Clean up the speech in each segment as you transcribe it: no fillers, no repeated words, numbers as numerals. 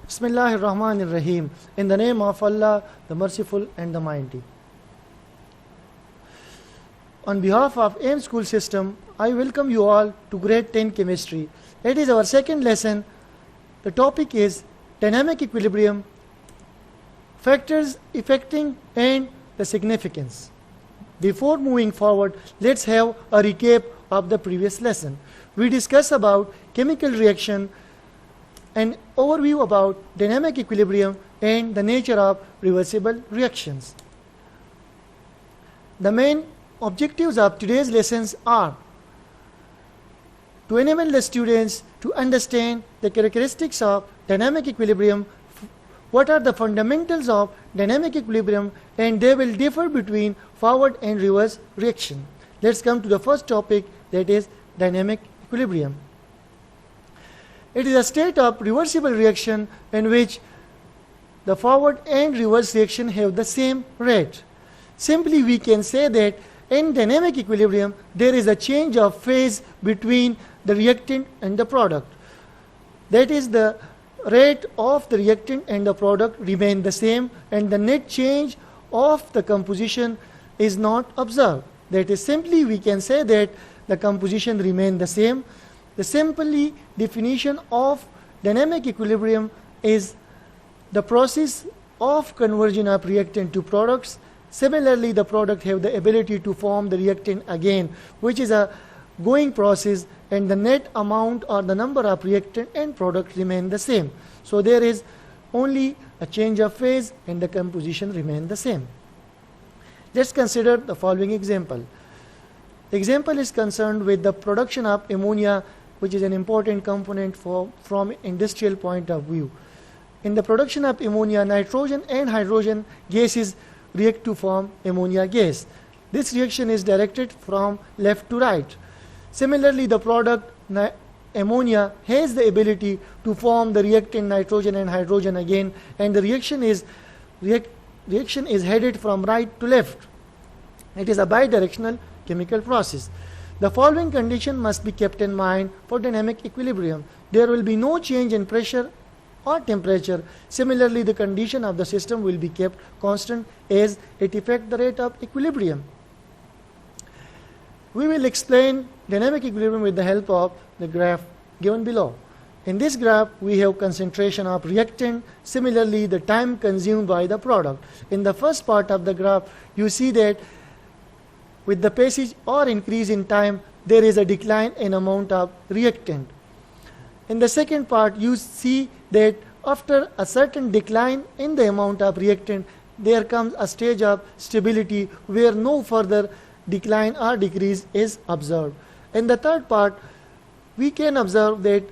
Bismillahir Rahmanir Rahim. In the name of Allah, the Merciful and the Mighty. On behalf of AIM School System, I welcome you all to Grade 10 Chemistry. It is our second lesson. The topic is Dynamic Equilibrium, Factors Affecting and the Significance. Before moving forward, let's have a recap of the previous lesson. We discussed about chemical reaction, an overview about dynamic equilibrium and the nature of reversible reactions. The main objectives of today's lessons are to enable the students to understand the characteristics of dynamic equilibrium, what are the fundamentals of dynamic equilibrium, and they will differ between forward and reverse reaction. Let's come to the first topic, that is dynamic equilibrium. It is a state of reversible reaction in which the forward and reverse reaction have the same rate. Simply we can say that in dynamic equilibrium there is a change of phase between the reactant and the product. That is, the rate of the reactant and the product remain the same and the net change of the composition is not observed. That is, simply we can say that the composition remain the same. The simply definition of dynamic equilibrium is the process of conversion of reactant to products. Similarly, the product have the ability to form the reactant again, which is a going process, and the net amount or the number of reactant and product remain the same. So there is only a change of phase and the composition remain the same. Let's consider the following example. Example is concerned with the production of ammonia, which is an important component from industrial point of view. In the production of ammonia, nitrogen and hydrogen gases react to form ammonia gas. This reaction is directed from left to right. Similarly, the product ammonia has the ability to form the reactant nitrogen and hydrogen again, and the reaction is headed from right to left. It is a bidirectional chemical process. The following condition must be kept in mind for dynamic equilibrium. There will be no change in pressure or temperature. Similarly, the condition of the system will be kept constant as it affects the rate of equilibrium. We will explain dynamic equilibrium with the help of the graph given below. In this graph, we have concentration of reactant, similarly the time consumed by the product. In the first part of the graph, you see that with the passage or increase in time, there is a decline in amount of reactant. In the second part, you see that after a certain decline in the amount of reactant, there comes a stage of stability where no further decline or decrease is observed. In the third part, we can observe that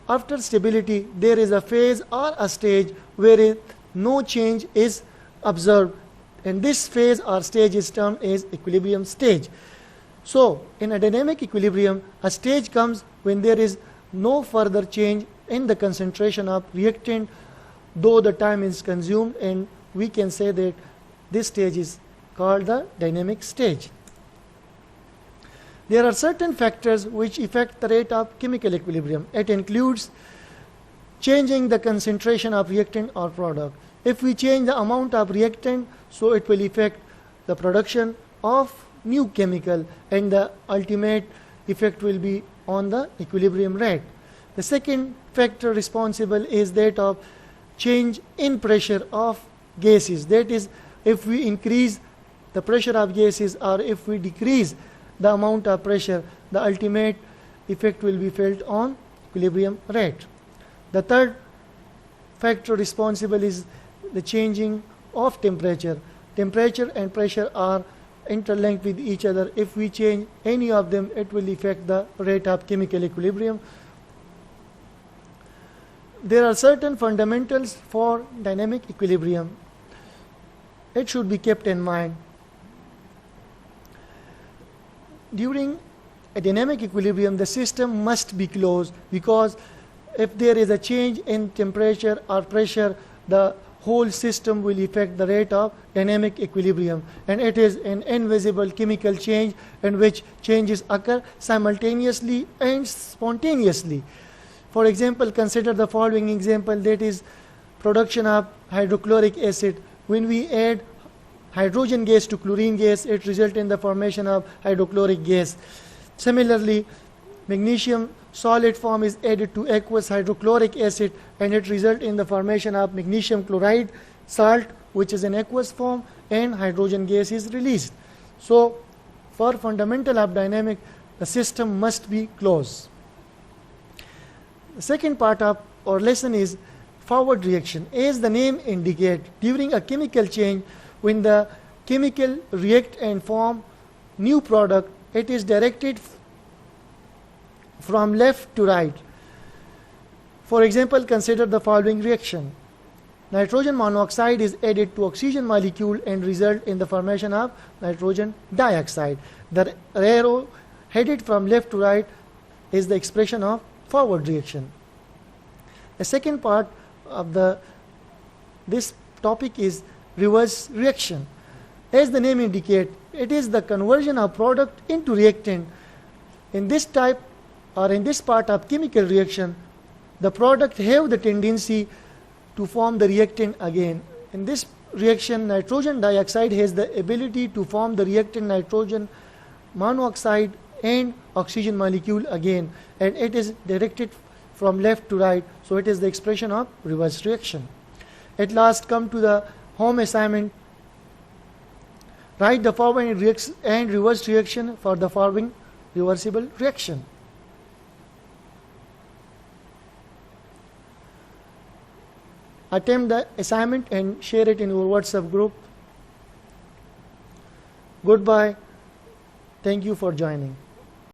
after stability, there is a phase or a stage where no change is observed, and this phase or stage is termed as equilibrium stage. So, in a dynamic equilibrium, a stage comes when there is no further change in the concentration of reactant, though the time is consumed, and we can say that this stage is called the dynamic stage. There are certain factors which affect the rate of chemical equilibrium. It includes changing the concentration of reactant or product. If we change the amount of reactant, so it will affect the production of new chemical, and the ultimate effect will be on the equilibrium rate. The second factor responsible is that of change in pressure of gases. That is, if we increase the pressure of gases or if we decrease the amount of pressure, the ultimate effect will be felt on equilibrium rate. The third factor responsible is the changing of temperature. Temperature and pressure are interlinked with each other. If we change any of them, it will affect the rate of chemical equilibrium. There are certain fundamentals for dynamic equilibrium. It should be kept in mind. During a dynamic equilibrium, the system must be closed, because if there is a change in temperature or pressure, the whole system will affect the rate of dynamic equilibrium, and it is an invisible chemical change in which changes occur simultaneously and spontaneously. For example, consider the following example, that is production of hydrochloric acid. When we add hydrogen gas to chlorine gas, it results in the formation of hydrochloric gas. Similarly, magnesium solid form is added to aqueous hydrochloric acid and it results in the formation of magnesium chloride salt, which is an aqueous form, and hydrogen gas is released. So for fundamental of dynamic, the system must be closed. The second part of our lesson is forward reaction. As the name indicates, during a chemical change, when the chemical react and form new product, it is directed from left to right. For example, consider the following reaction. Nitrogen monoxide is added to oxygen molecule and result in the formation of nitrogen dioxide. The arrow headed from left to right is the expression of forward reaction. The second part of this topic is reverse reaction. As the name indicates, it is the conversion of product into reactant. In this type or in this part of chemical reaction, the product have the tendency to form the reactant again. In this reaction, nitrogen dioxide has the ability to form the reactant nitrogen monoxide and oxygen molecule again, and it is directed from left to right, so it is the expression of reverse reaction. At last, come to the home assignment. Write the following and reverse reaction for the following reversible reaction. Attempt the assignment and share it in your WhatsApp group. Goodbye. Thank you for joining.